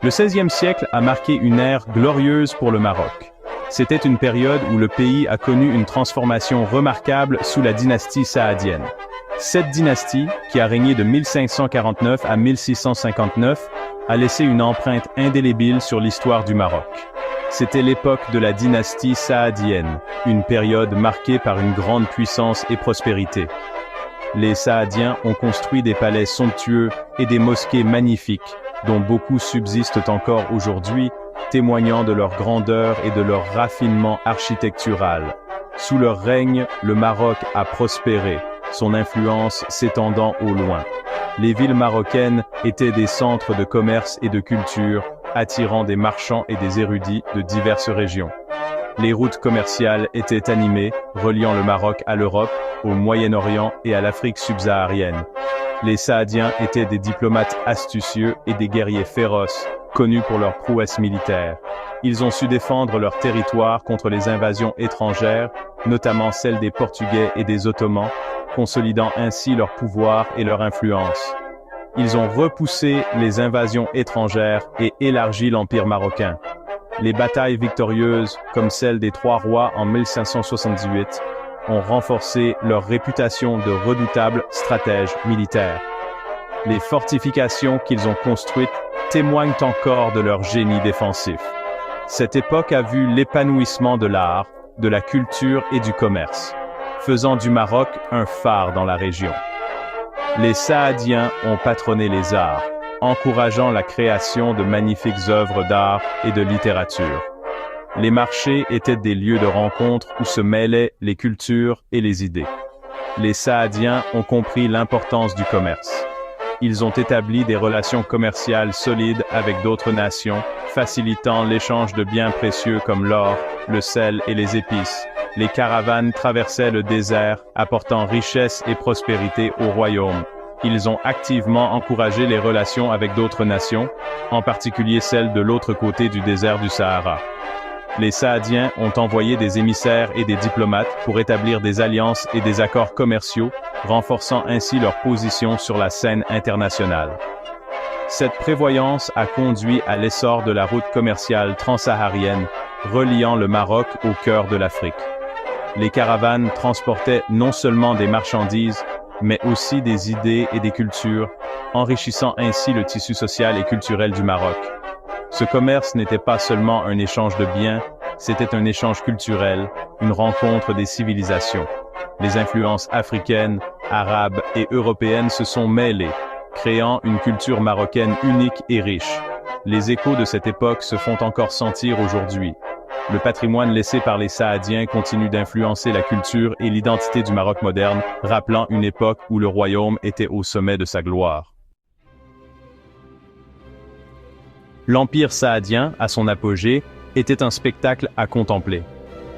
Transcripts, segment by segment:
Le XVIe siècle a marqué une ère glorieuse pour le Maroc. C'était une période où le pays a connu une transformation remarquable sous la dynastie saadienne. Cette dynastie, qui a régné de 1549 à 1659, a laissé une empreinte indélébile sur l'histoire du Maroc. C'était l'époque de la dynastie saadienne, une période marquée par une grande puissance et prospérité. Les Saadiens ont construit des palais somptueux et des mosquées magnifiques, dont beaucoup subsistent encore aujourd'hui, témoignant de leur grandeur et de leur raffinement architectural. Sous leur règne, le Maroc a prospéré, son influence s'étendant au loin. Les villes marocaines étaient des centres de commerce et de culture, attirant des marchands et des érudits de diverses régions. Les routes commerciales étaient animées, reliant le Maroc à l'Europe, au Moyen-Orient et à l'Afrique subsaharienne. Les Saadiens étaient des diplomates astucieux et des guerriers féroces, connus pour leurs prouesses militaires. Ils ont su défendre leur territoire contre les invasions étrangères, notamment celles des Portugais et des Ottomans, consolidant ainsi leur pouvoir et leur influence. Ils ont repoussé les invasions étrangères et élargi l'empire marocain. Les batailles victorieuses, comme celle des Trois Rois en 1578, ont renforcé leur réputation de redoutables stratèges militaires. Les fortifications qu'ils ont construites témoignent encore de leur génie défensif. Cette époque a vu l'épanouissement de l'art, de la culture et du commerce, faisant du Maroc un phare dans la région. Les Saadiens ont patronné les arts, encourageant la création de magnifiques œuvres d'art et de littérature. Les marchés étaient des lieux de rencontre où se mêlaient les cultures et les idées. Les Saadiens ont compris l'importance du commerce. Ils ont établi des relations commerciales solides avec d'autres nations, facilitant l'échange de biens précieux comme l'or, le sel et les épices. Les caravanes traversaient le désert, apportant richesse et prospérité au royaume. Ils ont activement encouragé les relations avec d'autres nations, en particulier celles de l'autre côté du désert du Sahara. Les Saadiens ont envoyé des émissaires et des diplomates pour établir des alliances et des accords commerciaux, renforçant ainsi leur position sur la scène internationale. Cette prévoyance a conduit à l'essor de la route commerciale transsaharienne, reliant le Maroc au cœur de l'Afrique. Les caravanes transportaient non seulement des marchandises, mais aussi des idées et des cultures, enrichissant ainsi le tissu social et culturel du Maroc. Ce commerce n'était pas seulement un échange de biens, c'était un échange culturel, une rencontre des civilisations. Les influences africaines, arabes et européennes se sont mêlées, créant une culture marocaine unique et riche. Les échos de cette époque se font encore sentir aujourd'hui. Le patrimoine laissé par les Saadiens continue d'influencer la culture et l'identité du Maroc moderne, rappelant une époque où le royaume était au sommet de sa gloire. L'Empire saadien, à son apogée, était un spectacle à contempler.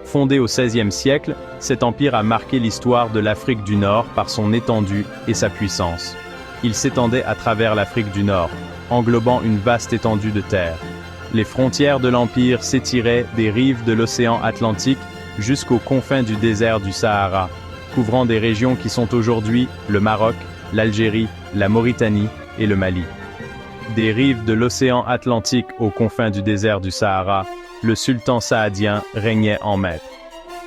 Fondé au XVIe siècle, cet empire a marqué l'histoire de l'Afrique du Nord par son étendue et sa puissance. Il s'étendait à travers l'Afrique du Nord, englobant une vaste étendue de terre. Les frontières de l'Empire s'étiraient des rives de l'océan Atlantique jusqu'aux confins du désert du Sahara, couvrant des régions qui sont aujourd'hui le Maroc, l'Algérie, la Mauritanie et le Mali. Des rives de l'océan Atlantique aux confins du désert du Sahara, le sultan saadien régnait en maître.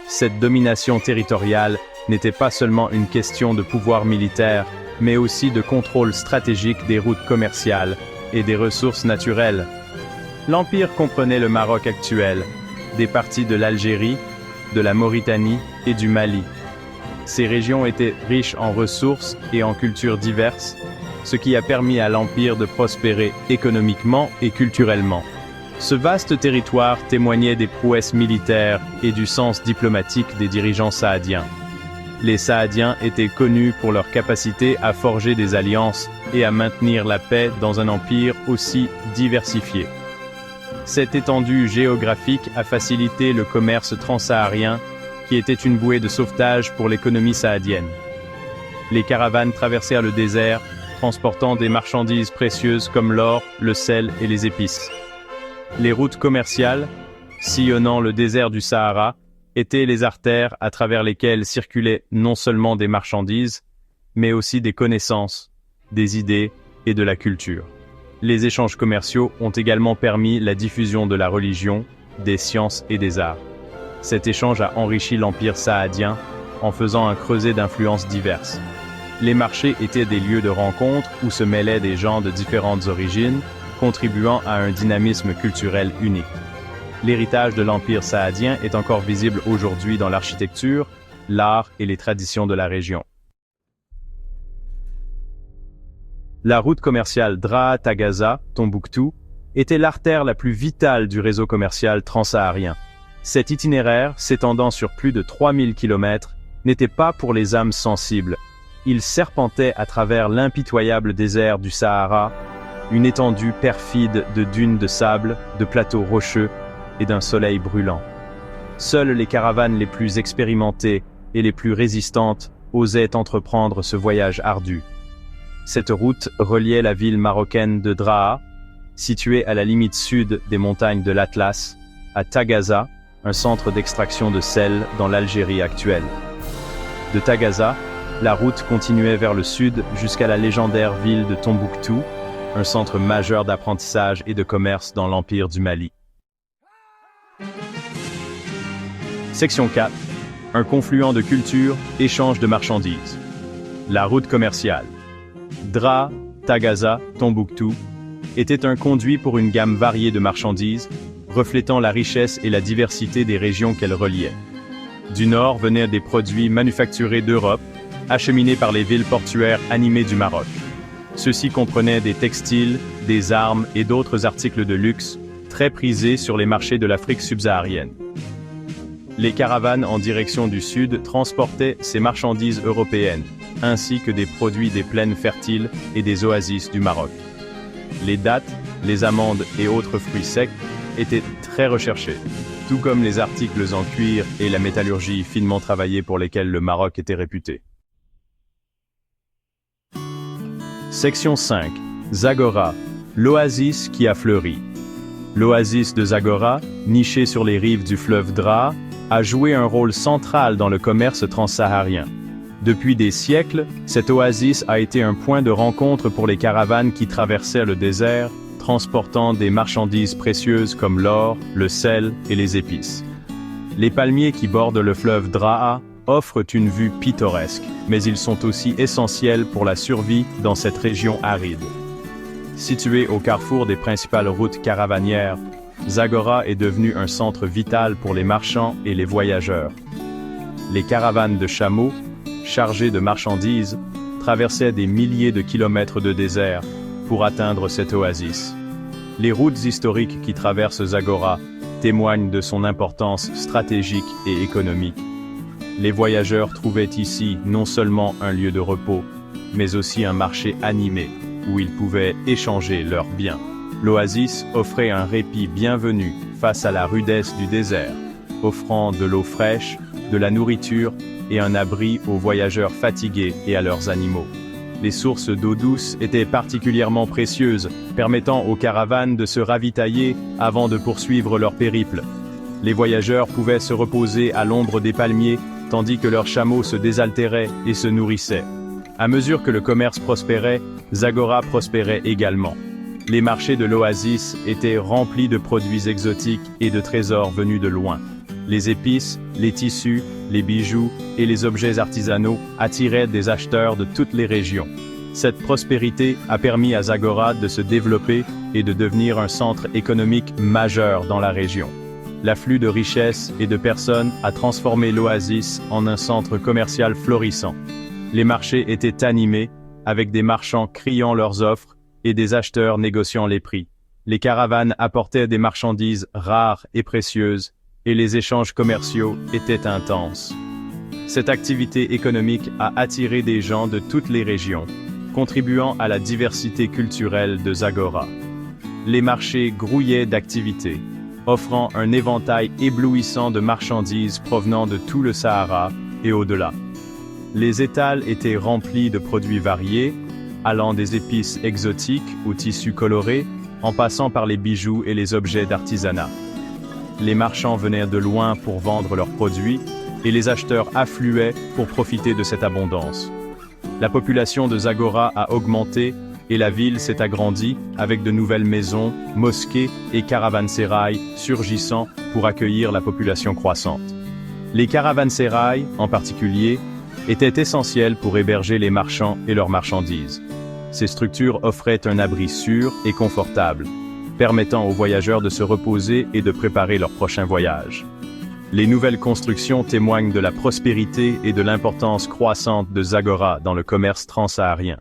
Cette domination territoriale n'était pas seulement une question de pouvoir militaire, mais aussi de contrôle stratégique des routes commerciales et des ressources naturelles. L'Empire comprenait le Maroc actuel, des parties de l'Algérie, de la Mauritanie et du Mali. Ces régions étaient riches en ressources et en cultures diverses, ce qui a permis à l'Empire de prospérer économiquement et culturellement. Ce vaste territoire témoignait des prouesses militaires et du sens diplomatique des dirigeants saadiens. Les Saadiens étaient connus pour leur capacité à forger des alliances et à maintenir la paix dans un empire aussi diversifié. Cette étendue géographique a facilité le commerce transsaharien, qui était une bouée de sauvetage pour l'économie saadienne. Les caravanes traversèrent le désert, transportant des marchandises précieuses comme l'or, le sel et les épices. Les routes commerciales, sillonnant le désert du Sahara, étaient les artères à travers lesquelles circulaient non seulement des marchandises, mais aussi des connaissances, des idées et de la culture. Les échanges commerciaux ont également permis la diffusion de la religion, des sciences et des arts. Cet échange a enrichi l'empire saadien en faisant un creuset d'influences diverses. Les marchés étaient des lieux de rencontre où se mêlaient des gens de différentes origines, contribuant à un dynamisme culturel unique. L'héritage de l'empire saadien est encore visible aujourd'hui dans l'architecture, l'art et les traditions de la région. La route commerciale Draa-Tagaza-Tombouctou était l'artère la plus vitale du réseau commercial transsaharien. Cet itinéraire, s'étendant sur plus de 3000 km, n'était pas pour les âmes sensibles. Il serpentait à travers l'impitoyable désert du Sahara, une étendue perfide de dunes de sable, de plateaux rocheux et d'un soleil brûlant. Seules les caravanes les plus expérimentées et les plus résistantes osaient entreprendre ce voyage ardu. Cette route reliait la ville marocaine de Draa, située à la limite sud des montagnes de l'Atlas, à Tagaza, un centre d'extraction de sel dans l'Algérie actuelle. De Tagaza, la route continuait vers le sud jusqu'à la légendaire ville de Tombouctou, un centre majeur d'apprentissage et de commerce dans l'Empire du Mali. Section 4. Un confluent de culture, échange de marchandises. La route commerciale. Draa, Tagaza, Tombouctou était un conduit pour une gamme variée de marchandises, reflétant la richesse et la diversité des régions qu'elle reliait. Du nord venaient des produits manufacturés d'Europe, acheminés par les villes portuaires animées du Maroc. Ceux-ci comprenaient des textiles, des armes et d'autres articles de luxe, très prisés sur les marchés de l'Afrique subsaharienne. Les caravanes en direction du sud transportaient ces marchandises européennes, ainsi que des produits des plaines fertiles et des oasis du Maroc. Les dattes, les amandes et autres fruits secs étaient très recherchés, tout comme les articles en cuir et la métallurgie finement travaillée pour lesquels le Maroc était réputé. Section 5. Zagora, l'oasis qui a fleuri. L'oasis de Zagora, nichée sur les rives du fleuve Draa, a joué un rôle central dans le commerce transsaharien. Depuis des siècles, cette oasis a été un point de rencontre pour les caravanes qui traversaient le désert, transportant des marchandises précieuses comme l'or, le sel et les épices. Les palmiers qui bordent le fleuve Draa offrent une vue pittoresque, mais ils sont aussi essentiels pour la survie dans cette région aride. Située au carrefour des principales routes caravanières, Zagora est devenu un centre vital pour les marchands et les voyageurs. Les caravanes de chameaux, chargées de marchandises, traversaient des milliers de kilomètres de désert pour atteindre cette oasis. Les routes historiques qui traversent Zagora témoignent de son importance stratégique et économique. Les voyageurs trouvaient ici non seulement un lieu de repos, mais aussi un marché animé où ils pouvaient échanger leurs biens. L'oasis offrait un répit bienvenu face à la rudesse du désert, offrant de l'eau fraîche, de la nourriture et un abri aux voyageurs fatigués et à leurs animaux. Les sources d'eau douce étaient particulièrement précieuses, permettant aux caravanes de se ravitailler avant de poursuivre leur périple. Les voyageurs pouvaient se reposer à l'ombre des palmiers, tandis que leurs chameaux se désaltéraient et se nourrissaient. À mesure que le commerce prospérait, Zagora prospérait également. Les marchés de l'oasis étaient remplis de produits exotiques et de trésors venus de loin. Les épices, les tissus, les bijoux et les objets artisanaux attiraient des acheteurs de toutes les régions. Cette prospérité a permis à Zagora de se développer et de devenir un centre économique majeur dans la région. L'afflux de richesses et de personnes a transformé l'oasis en un centre commercial florissant. Les marchés étaient animés, avec des marchands criant leurs offres et des acheteurs négociant les prix. Les caravanes apportaient des marchandises rares et précieuses, et les échanges commerciaux étaient intenses. Cette activité économique a attiré des gens de toutes les régions, contribuant à la diversité culturelle de Zagora. Les marchés grouillaient d'activités, offrant un éventail éblouissant de marchandises provenant de tout le Sahara et au-delà. Les étals étaient remplis de produits variés, allant des épices exotiques aux tissus colorés, en passant par les bijoux et les objets d'artisanat. Les marchands venaient de loin pour vendre leurs produits, et les acheteurs affluaient pour profiter de cette abondance. La population de Zagora a augmenté, et la ville s'est agrandie avec de nouvelles maisons, mosquées et caravansérails surgissant pour accueillir la population croissante. Les caravansérails, en particulier, étaient essentiels pour héberger les marchands et leurs marchandises. Ces structures offraient un abri sûr et confortable, permettant aux voyageurs de se reposer et de préparer leur prochain voyage. Les nouvelles constructions témoignent de la prospérité et de l'importance croissante de Zagora dans le commerce transsaharien.